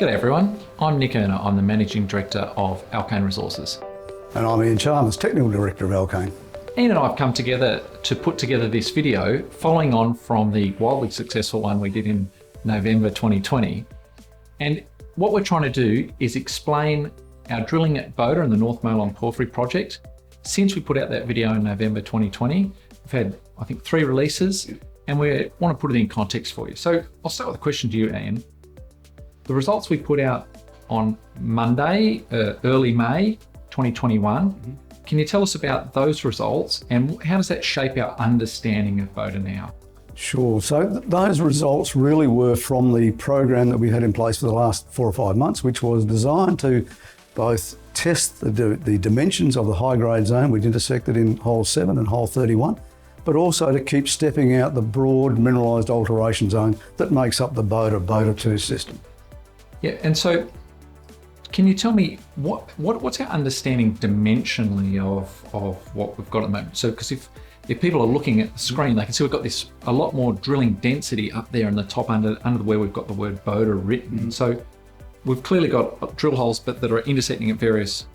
G'day everyone, I'm Nick Erner. I'm the Managing Director of Alkane Resources. And I'm Ian Chalmers, Technical Director of Alkane. Ian and I have come together to put together this video following on from the wildly successful one we did in November 2020. And what we're trying to do is explain our drilling at Boda and the North Molong Porphyry project. Since we put out that video in November 2020, we've had, I think, 3 releases, and we want to put it in context for you. So I'll start with a question to you, Ian. The results we put out on Monday, early May 2021, can you tell us about those results and how does that shape our understanding of Boda now? Sure. So those results really were from the program that we had in place for the last 4 or 5 months, which was designed to both test the dimensions of the high-grade zone we'd intersected in hole 7 and hole 31, but also to keep stepping out the broad mineralised alteration zone that makes up the Boda 2 system. Yeah, and so can you tell me what's our understanding dimensionally of what we've got at the moment? So, because if people are looking at the screen, they can see we've got this a lot more drilling density up there in the top under where we've got the word Boda written. So we've clearly got drill holes, but that are intersecting at various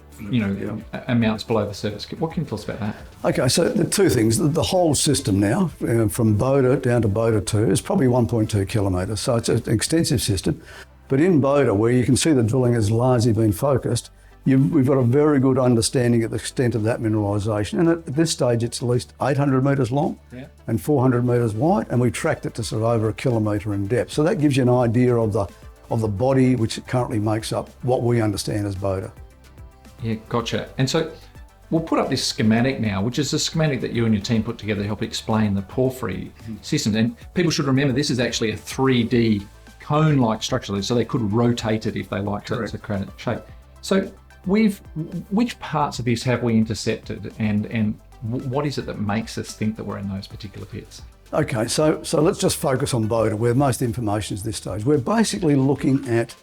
amounts below the surface. What can you tell us about that? Okay, so the 2 things. The whole system now, from Boda down to Boda 2, is probably 1.2 kilometres. So it's an extensive system. But in Boda, where you can see the drilling has largely been focused, we've got a very good understanding of the extent of that mineralisation. And at this stage, it's at least 800 metres long and 400 metres wide, and we tracked it to sort of over 1 kilometre in depth. So that gives you an idea of the body which it currently makes up what we understand as Boda. Yeah, gotcha. And so we'll put up this schematic now, which is a schematic that you and your team put together to help explain the porphyry systems. And people should remember this is actually a 3D cone-like structure, so they could rotate it if they liked it to create a shape. So which parts of this have we intercepted, and what is it that makes us think that we're in those particular pits? Okay, so let's just focus on Boda, where most information is this stage. We're basically looking at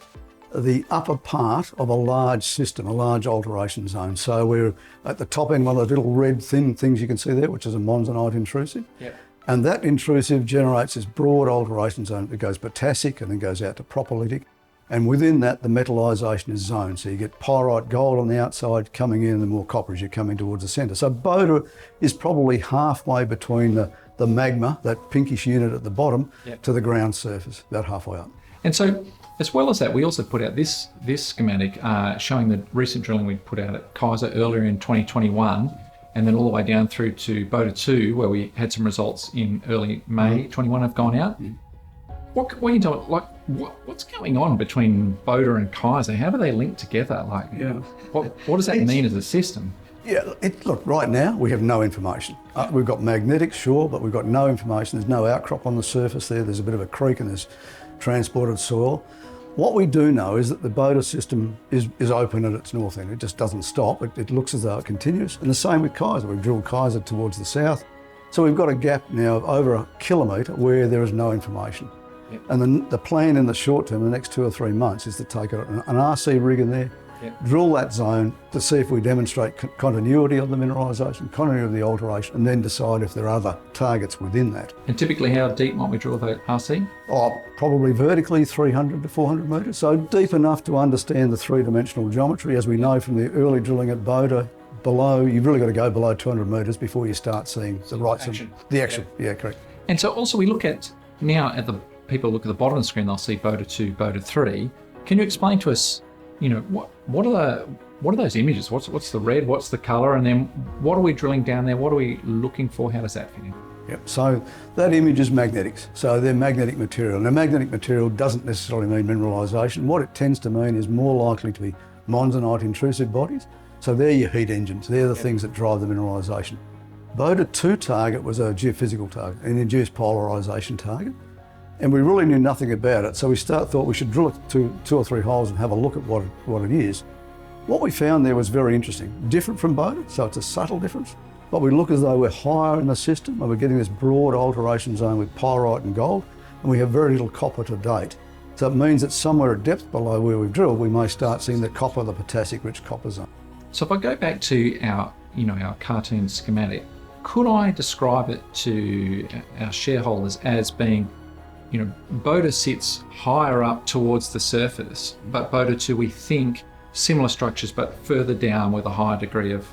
the upper part of a large system, a large alteration zone. So we're at the top end, one of those little red thin things you can see there, which is a monzonite intrusive. Yep. And that intrusive generates this broad alteration zone that goes potassic and then goes out to propylitic. And within that, the metallisation is zoned. So you get pyrite gold on the outside coming in, and the more copper as you're coming towards the centre. So Boda is probably halfway between the magma, that pinkish unit at the bottom, to the ground surface, about halfway up. And so, as well as that, we also put out this schematic showing the recent drilling we put out at Kaiser earlier in 2021, and then all the way down through to Boda 2, where we had some results in early May 21 have gone out. What's going on between Boda and Kaiser? How do they link together? What does that mean as a system? Yeah, look, right now we have no information. We've got magnetics, sure, but we've got no information. There's no outcrop on the surface there. There's a bit of a creek and there's transported soil. What we do know is that the Boda system is open at its north end. It just doesn't stop. It looks as though it continues. And the same with Kaiser. We've drilled Kaiser towards the south. So we've got a gap now of over 1 kilometre where there is no information. Yep. And the plan in the short term, the next 2 or 3 months, is to take an RC rig in there, drill that zone to see if we demonstrate continuity of the mineralisation, continuity of the alteration, and then decide if there are other targets within that. And typically how deep might we drill the RC? Probably vertically 300 to 400 metres, so deep enough to understand the 3-dimensional geometry. As we know from the early drilling at Boda, you've really got to go below 200 metres before you start seeing the right action. The action, yeah, correct. And so also we look at, now at the people look at the bottom of the screen, they'll see Boda 2, Boda 3. Can you explain to us, what are those images? What's the red? What's the colour? And then what are we drilling down there? What are we looking for? How does that fit in? Yep. So that image is magnetics. So they're magnetic material. Now, magnetic material doesn't necessarily mean mineralisation. What it tends to mean is more likely to be monzonite intrusive bodies. So they're your heat engines. They're the things that drive the mineralisation. Boda 2 target was a geophysical target, an induced polarisation target. And we really knew nothing about it, so we thought we should drill it to 2 or 3 holes and have a look at what it is. What we found there was very interesting. Different from Boda, so it's a subtle difference, but we look as though we're higher in the system and we're getting this broad alteration zone with pyrite and gold, and we have very little copper to date. So it means that somewhere at depth below where we've drilled, we may start seeing the potassic-rich copper zone. So if I go back to our cartoon schematic, could I describe it to our shareholders as being Boda sits higher up towards the surface, but Boda 2, we think, similar structures, but further down with a higher degree of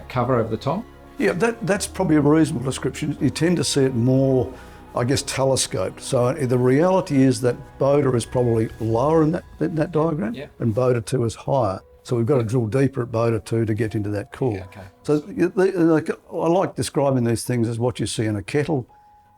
cover over the top. Yeah, that's probably a reasonable description. You tend to see it more, I guess, telescoped. So the reality is that Boda is probably lower in that diagram, and Boda 2 is higher. So we've got to drill deeper at Boda 2 to get into that core. Yeah, okay. So I like describing these things as what you see in a kettle.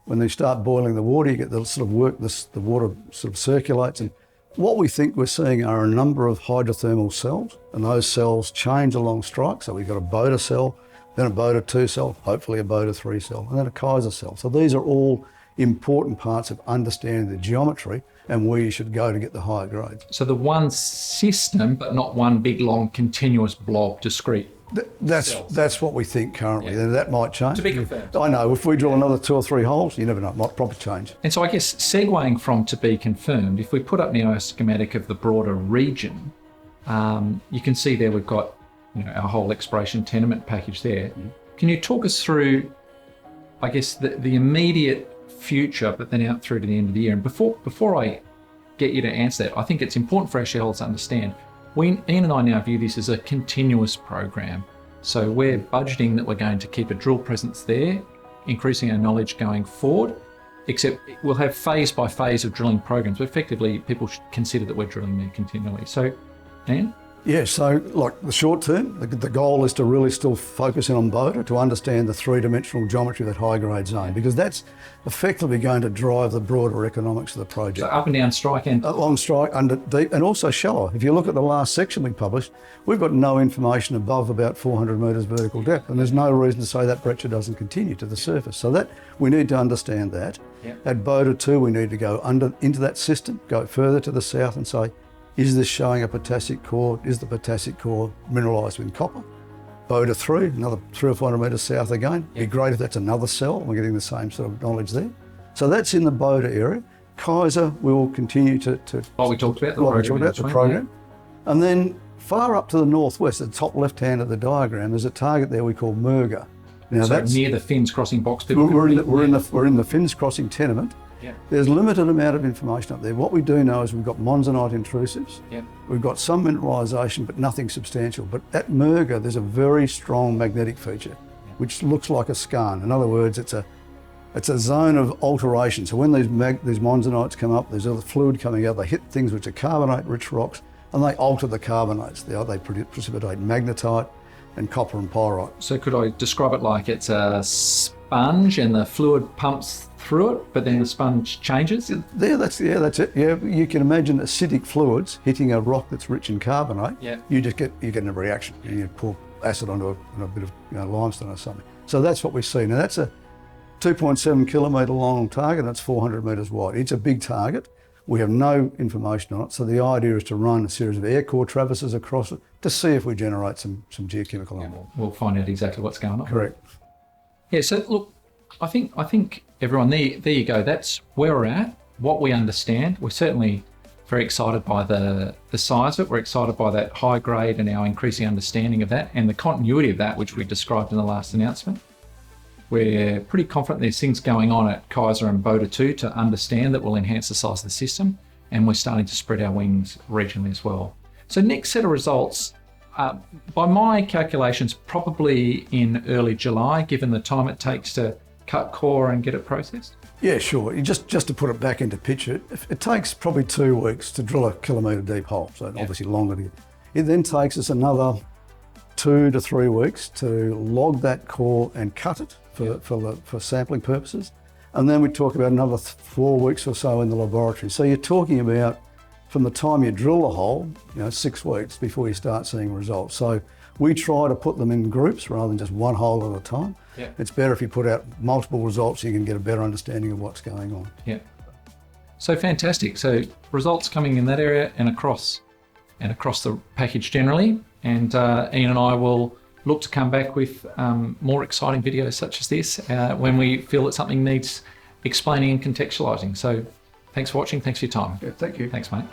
When they start boiling the water, you get the sort of work, the water sort of circulates. And what we think we're seeing are a number of hydrothermal cells, and those cells change along strike. So we've got a Boda cell, then a Boda 2 cell, hopefully a Boda 3 cell, and then a Kaiser cell. So these are all important parts of understanding the geometry and where you should go to get the higher grades. So the one system, but not one big, long, continuous blob, discrete. That's what we think currently. Yeah. That might change. To be confirmed. I know, if we drill another 2 or 3 holes, you never know, it might probably change. And so I guess segueing from to be confirmed, if we put up now a schematic of the broader region, you can see there we've got our whole exploration tenement package there. Mm-hmm. Can you talk us through, I guess, the immediate future, but then out through to the end of the year? And before I get you to answer that, I think it's important for our shareholders to understand, Ian and I now view this as a continuous program. So we're budgeting that we're going to keep a drill presence there, increasing our knowledge going forward, except we'll have phase by phase of drilling programs. But effectively, people should consider that we're drilling there continually. So, Ian? Yeah, so like the short term, the goal is to really still focus in on Boda to understand the three-dimensional geometry of that high-grade zone, because that's effectively going to drive the broader economics of the project. So up and down strike and... Along strike, under deep, and also shallow. If you look at the last section we published, we've got no information above about 400 metres vertical depth, and there's no reason to say that breccia doesn't continue to the surface. So that we need to understand that. Yep. At Boda 2, we need to go into that system, go further to the south and say, is this showing a potassic core? Is the potassic core mineralised with copper? Boda 3, another 300 or 400 metres south again. Be great if that's another cell and we're getting the same sort of knowledge there. So that's in the Boda area. Kaiser will continue to what we talked about, the program. And then far up to the northwest, at the top left hand of the diagram, there's a target there we call Murga. Now so that's near the Finns Crossing box. We're in the Finns Crossing tenement. Yeah. There's limited amount of information up there. What we do know is we've got monzonite intrusives. Yeah. We've got some mineralisation, but nothing substantial. But at Murga, there's a very strong magnetic feature, which looks like a skarn. In other words, it's a zone of alteration. So when these monzonites come up, there's other fluid coming out. They hit things which are carbonate-rich rocks, and they alter the carbonates. They precipitate magnetite and copper and pyrite. So could I describe it like it's a sponge and the fluid pumps through it, but then the sponge changes? That's it. Yeah, you can imagine acidic fluids hitting a rock that's rich in carbonate. Yeah. You get a reaction. You pour acid onto a bit of limestone or something. So that's what we see. Now that's a 2.7 kilometre long target, and it's 400 metres wide. It's a big target. We have no information on it, so the idea is to run a series of air core traverses across it to see if we generate some geochemical anomaly. We'll find out exactly what's going on. Correct. Yeah, so look, I think everyone, there you go. That's where we're at, what we understand. We're certainly very excited by the size of it. We're excited by that high grade and our increasing understanding of that and the continuity of that, which we described in the last announcement. We're pretty confident there's things going on at Kaiser and Boda 2 to understand that will enhance the size of the system, and we're starting to spread our wings regionally as well. So next set of results, by my calculations, probably in early July, given the time it takes to cut core and get it processed? Yeah, sure. Just to put it back into picture, it takes probably 2 weeks to drill a kilometre deep hole, so obviously longer to get. It then takes us another 2 to 3 weeks to log that core and cut it for sampling purposes. And then we talk about another 4 weeks or so in the laboratory. So you're talking about from the time you drill a hole, 6 weeks before you start seeing results. So we try to put them in groups rather than just one hole at a time. Yeah. It's better if you put out multiple results so you can get a better understanding of what's going on. Yeah. So fantastic. So results coming in that area and across the package generally. And Ian and I will look to come back with more exciting videos such as this when we feel that something needs explaining and contextualising. So thanks for watching. Thanks for your time. Yeah, thank you. Thanks, mate.